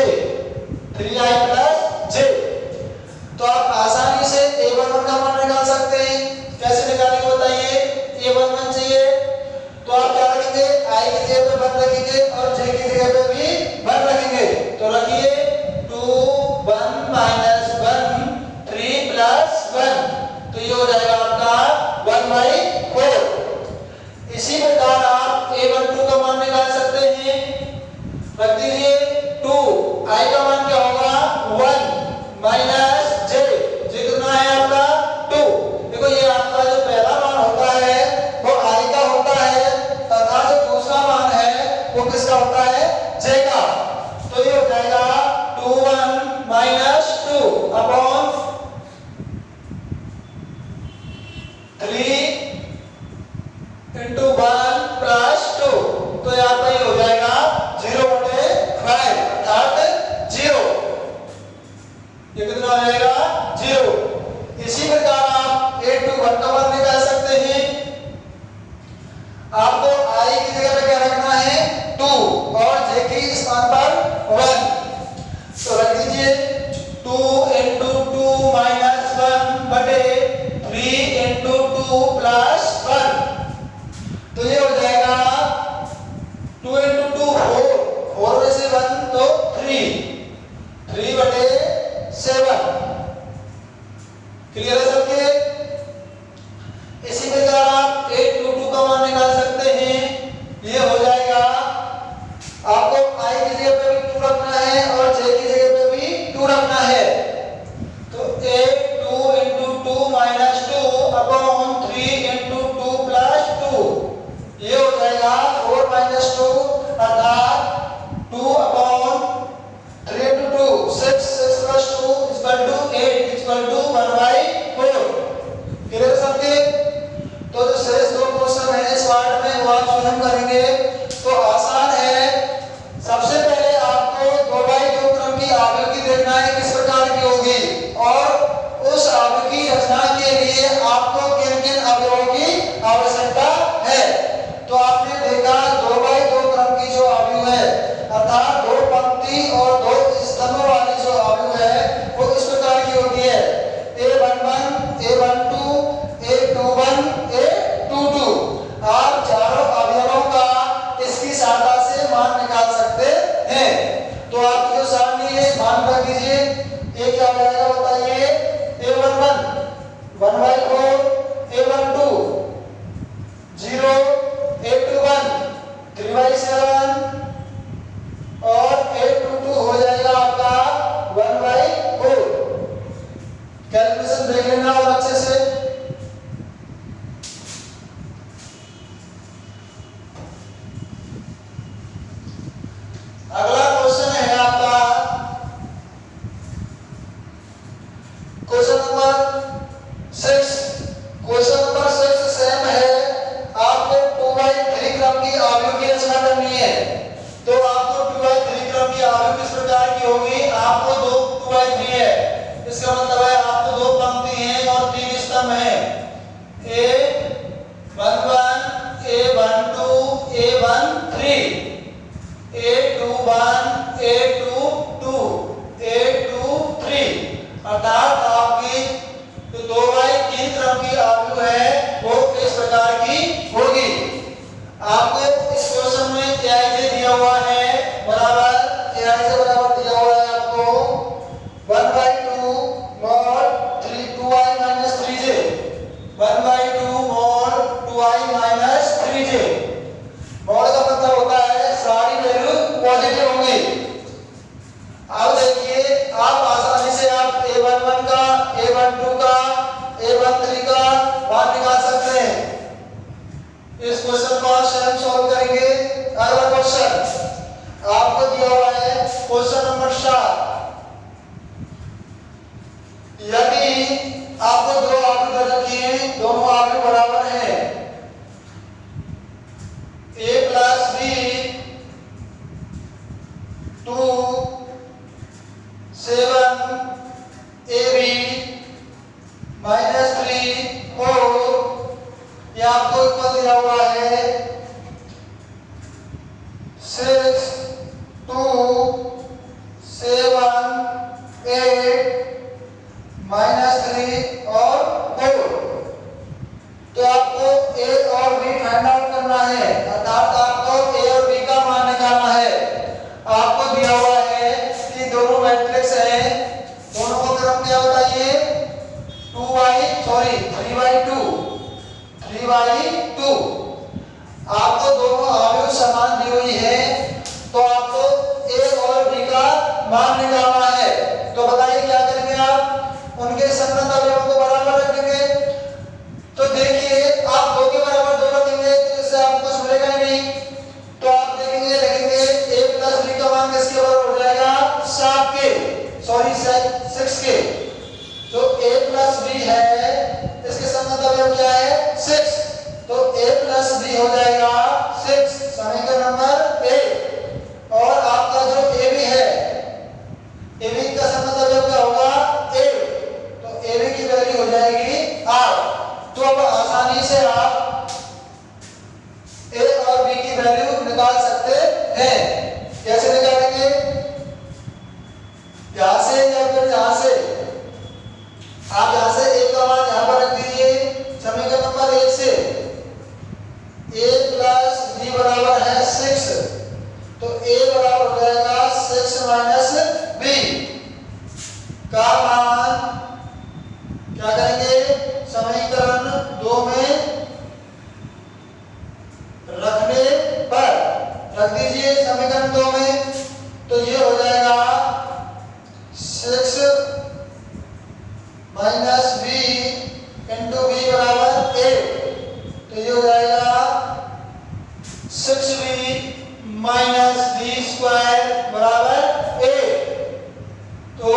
3i + j। तो आप आसानी से a11 का मान निकाल सकते हैं। कैसे निकालेंगे बताइए, a11 चाहिए तो आप क्या रखेंगे, i की जगह पे 1 रखेंगे और j की जगह पे भी 1 रखेंगे। तो रखिए 2 1 - 1 3 + 1, तो ये हो जाएगा आपका 1/4। इसी प्रकार आप a12 का मान निकाल सकते हैं। रख दीजिए 2, i का मान क्या होगा, 1 - j, j कितना है आपका 2। देखो ये आपका जो पहला मान होता है वो i का होता है, तथा जो दूसरा मान है वो किसका होता है, j का। तो ये हो जाएगा 21 - 2 अपॉन 3 × 1 + 2। तो यहाँ पर ये हो जाएगा 0/5 अर्थात 0। ये कितना हो जाएगा, 0। इसी प्रकार आप a21 का मान निकाल सकते हैं। आपको i की जगह पे क्या रखना है, 2 और j के स्थान पर 1। तो रख दीजिए 2 × 2 - 1 बटे 3 × 2 + 1। तो ये हो जाएगा 2 × 2 4 में से 1 तो 3 3/7। क्लियर है सबके? इसी प्रकार आप 8 2 2 का मान निकाल सकते हैं। ये हो जाएगा, आपको i की जगह पे भी 2 रखना है और j की जगह पे भी 2 रखना है। तो 8 2 into 2 minus 2 upon 3 into 2 plus 2, ये हो जाएगा 4 minus 2 अर्थात 2 upon 3 into 2 6 6 plus 2 equal to 8 equal to 1/4। Clear सबके? तो जो शेष दो क्वेश्चन है इस पार्ट में वो आप स्वयं करेंगे तो आसान है। सबसे पहले आपको 2/2 क्रम की आवृत्ति देखना है किस प्रकार की होगी और उस आवृत्ति रचना के लिए आपको किन किन अवयवों की आवश्यकता है। तो आपने देखा 2/2 क्रम की जो आवृत्ति है अर्थात 2 पंक्ति और 2 स्तंभ वाली जो आवृत्ति है वो इस प्रकार की होती है A11 A12 A21 A22। आप चारों अवयवों का इसकी सहायता से मान निकाल सकते हैं। तो आपकी जो सारणी है मान रख दीजिए। ये क्या हो जाएगा बताइए? A11 1/4 A12 0 A21 3/7 और A22 हो जाएगा आपका 1/4। कैलकुलेशन देख लेना और अच्छे से। अगला क्वेश्चन है आपका question number 6। Question number 6 same है। आपको 2/3 क्रम की आवृत्ति की रचना करनी है। तो आपको 2/3 क्रम की आवृत्ति किस प्रकार की होगी? आपको 2/3 है, इसका मतलब है आपको 2 पंक्ति हैं और 3 स्तंभ हैं। A11 A12 A13 A21 A22 A23 अर्थात आपकी जो 2/3 क्रम की आवृत्ति है वो इस प्रकार की होगी। आपको इस क्वेश्चन में Aij दिया हुआ है बराबर Aij बराबर दिया हुआ है आपको 1/2 mod 2i minus 3j 1/2 mod 2i minus 3j। Mod का मतलब होता है सारी वैल्यू पॉजिटिव होंगी। अब देखिए आप आसानी से आप A11 का A12 का A13 का मान निकाल सकते हैं। इस क्वेश्चन को आप स्वयं सॉल्व करेंगे। अगला क्वेश्चन आपको दिया हुआ है क्वेश्चन नंबर 7। यदि आपको 2 आवृत्ति रखी है, दोनों आवृत्ति बराबर हैं A plus B 2 7 AB minus 3 4, ये आपको इक्वल दिया हुआ है 6 2 7 8 minus 3 और 4। तो आपको A और B फाइंड आउट करना है अर्थात आपको A और B का मान निकालना है। आपको दिया हुआ है कि दोनों मैट्रिक्स हैं, दोनों का क्रम क्या बताइए? 3/2। आपको दोनों अवयव समान दी हुई है तो आपको A और B का मान निकालना है। तो बताइए क्या करेंगे आप? उनके संबंध अवयवों को बराबर रखेंगे। तो देखिए आप 2 के बराबर 2 रखेंगे तो इससे आपको कुछ मिलेगा ही नहीं। तो आप देखेंगे लिखेंगे A plus B का मान किसके बराबर हो जाएगा? 7 के, सॉरी 6 के। तो A plus B है, इसके संबंध अवयव क्या है? 6। तो A plus B हो जाएगा 6, समीकरण नंबर 1। और आपका जो AB है, AB का संबंध अवयव क्या होगा? 8। तो AB की वैल्यू हो जाएगी 8। तो अब आसानी से आप A और B की वैल्यू निकाल सकते हैं। कैसे निकालेंगे? यहां से या फिर यहां से? आप यहां से A का मान यहां पर रख दीजिए समीकरण नंबर 1 से। A plus B बराबर है 6, तो A बराबर हो जाएगा 6 minus B का मान क्या माइनस बी इंटू बी बराबर 8, तो ये हो जाएगा 6b माइनस बी स्क्वायर बराबर 8, तो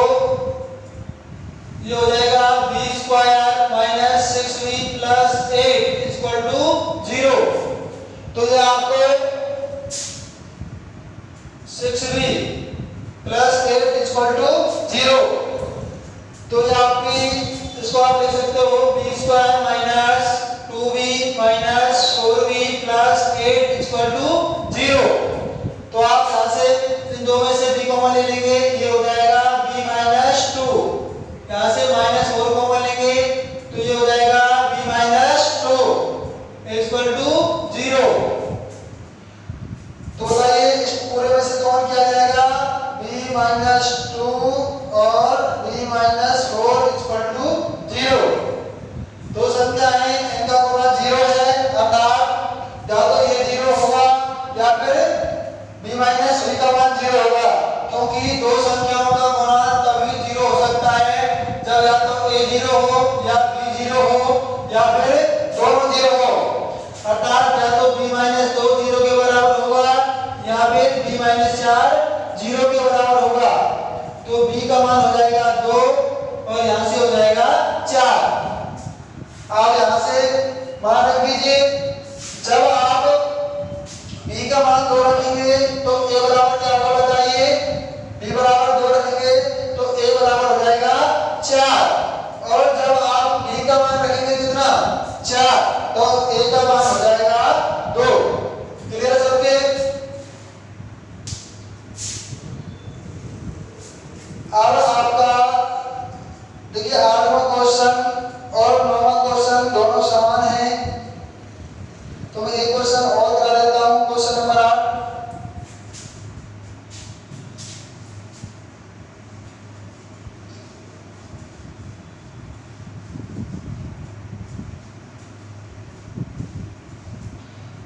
ये हो जाएगा b square minus 6b plus 8 equal to 0। तो ये आपको 6b प्लस 8 इक्वल टू 0, तो ये आपकी इसको आप लिख सकते हो b square minus 2b minus 4b plus 8 equal to 0। तो आप यहाँ से इन दो में से b कॉमन ले लेंगे, ये हो जाएगा b माइनस 2, यहाँ से माइनस 4 कॉमन लेंगे तो ये हो जाएगा b माइनस 2 इक्वल टू 0। तो बताइए इस पूरे में से कौन किया जाएगा, b माइनस 2 और b माइनस 4 इक्वल टू 0। दो संख्या है इनका गुणा 0 है, अर्थात या तो ये 0 होगा या फिर b माइनस b का मान 0 होगा, क्योंकि दो संख्याओं का गुणा तभी 0 हो सकता है जब या तो a 0 हो या b 0 हो या फिर दोनों 0 हो, अर्थात या तो b माइनस 2 0 के बराबर होगा या फिर b माइनस 4 0 के बराबर होगा। तो b का मान हो जाएगा 2 और यहाँ से हो जाएगा 4। आप यहाँ से मान रख दीजिए, जब आप b का मान 2 रखेंगे तो a बराबर क्या होगा बताइए, b बराबर 2 रखेंगे तो a बराबर हो जाएगा 4, और जब आप b का मान रखेंगे कितना 4 तो a का मान हो जाएगा 2। क्लियर है सबके? अब आपका देखिए 8वां क्वेश्चन और 9वां क्वेश्चन दोनों समान हैं, तो मैं एक क्वेश्चन और करा देता हूं, क्वेश्चन नंबर 8।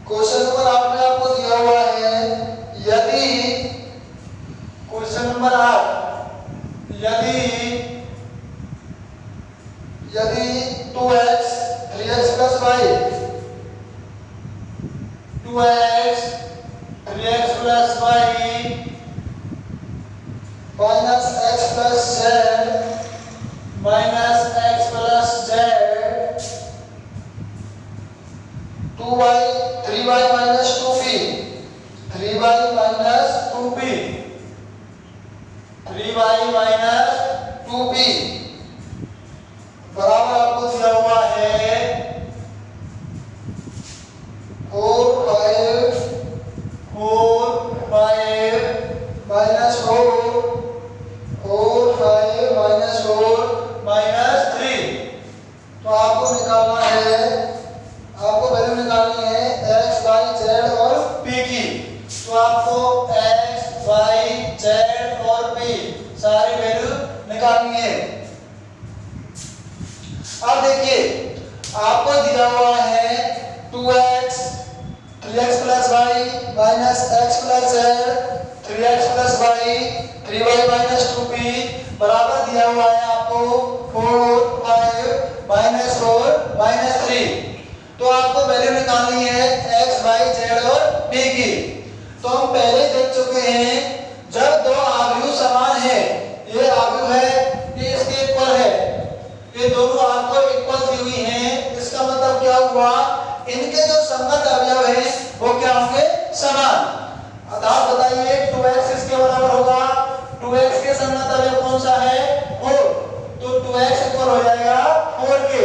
क्वेश्चन नंबर 8 में आपको दिया हुआ है, यदि क्वेश्चन नंबर 8 यदि 2x 3x plus y 2x 3x plus y minus x plus z minus x plus z 2y 3y minus 2b 3y minus 2b 3y minus 2b बराबर आपको दिया हुआ है 4 5 माइनस 4 5 माइनस 4 माइनस 3। तो आपको निकालना है, आपको वैल्यू निकालनी है x y z और p की। तो आपको x y z और p सारी वैल्यू निकालनी है। अब देखिए आपको दिया हुआ है 2x 3x plus y minus x plus z 3x plus y 3y minus 2p बराबर दिया हुआ है आपको 4 5 माइनस 4 माइनस 3। तो आपको वैल्यू निकालनी है x y z और p की। तो हम पहले देख चुके हैं, जब दो आव्यूह समान है, ये आव्यूह है ये इसके इक्वल है, ये दोनों आपको इक्वल दी हुई हैं, इसका मतलब क्या हुआ, इनके जो संगत अवयव हैं वो क्या होंगे, समान। अर्थात बताइए 2x इसके बराबर होगा, 2x के संगत अवयव कौन सा है 4, तो 2x इक्वल हो जाएगा 4 के।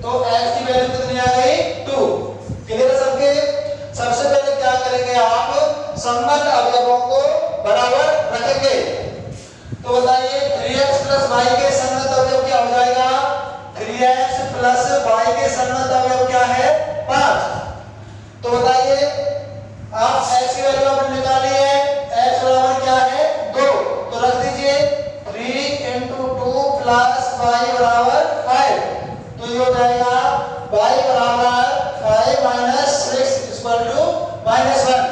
तो x की वैल्यू कितनी आ गई 2। क्लियर है सबके? सबसे पहले क्या करेंगे, आप संगत अवयवों को बराबर रखेंगे। तो बताइए 3x प्लस y के संगत अवयव क्या हो जाएगा, 3x प्लस y के संगत अवयव क्या है 5। तो बताइए आप x की वैल्यू आपने निकाली है, x बराबर क्या है 2, तो रख दीजिए 3 into 2 प्लस y बराबर 5। तो ये हो जाएगा y बराबर 5 माइनस 6 इक्वल टू -1।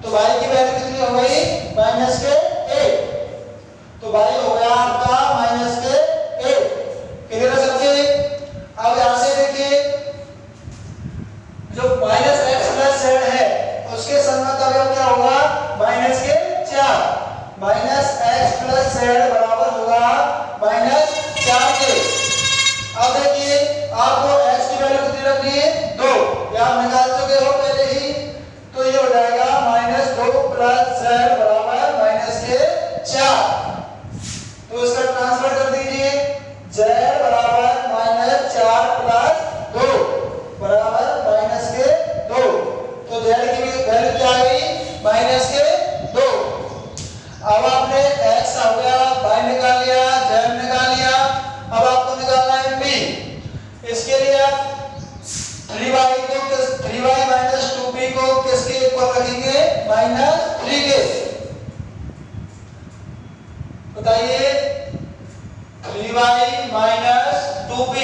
तो y की वैल्यू कितनी हो गई माइनस के 8। तो y हो गया आपका माइनस के 8। क्लियर है? 3y minus 2p,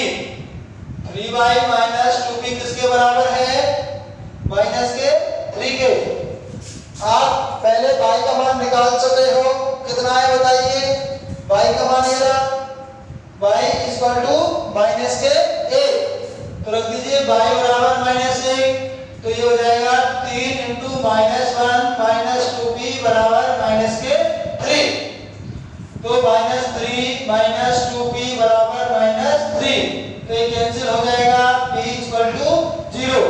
3y minus 2p किसके बराबर है? माइनस के 3 के। आप पहले y का मान निकाल चुके हो, कितना है बताइए? y का मान ये रहा, y इक्वल टू माइनस के 1, तो रख दीजिए y बराबर माइनस 1, तो ये हो जाएगा 3 इंटू माइनस 1 माइनस 2p बराबर माइनस के 3, तो माइनस 3 माइनस 2p बराबर माइनस 3, तो ये कैंसिल हो जाएगा, p इक्वल टू 0।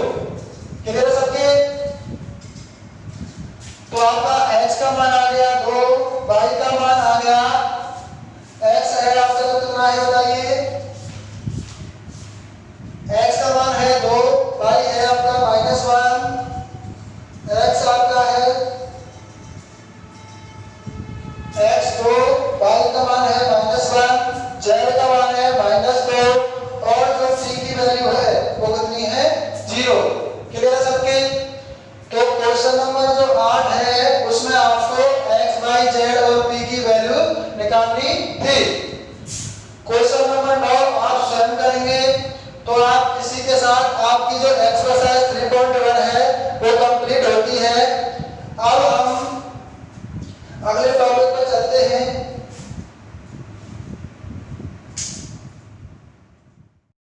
क्लियर है सबके? तो आपका h का मान आ गया 2, y का मान आ गया, x है आपका तो कितना है बताइए? x का मान है 2, y है आपका माइनस 1, x आपका है x2, y का मान है माइनस 1, z का मान है माइनस 2, और जो c की वैल्यू है वो कितनी है? 0। क्लियर है सबके? तो क्वेश्चन नंबर जो 8 है उसमें आपको x, y, z और p की वैल्यू निकालनी थी। क्वेश्चन नंबर 9 आप स्वयं करेंगे, तो आप इसी के साथ आपकी जो एक्सरसाइज 3.1 है वो कंप्लीट होती है।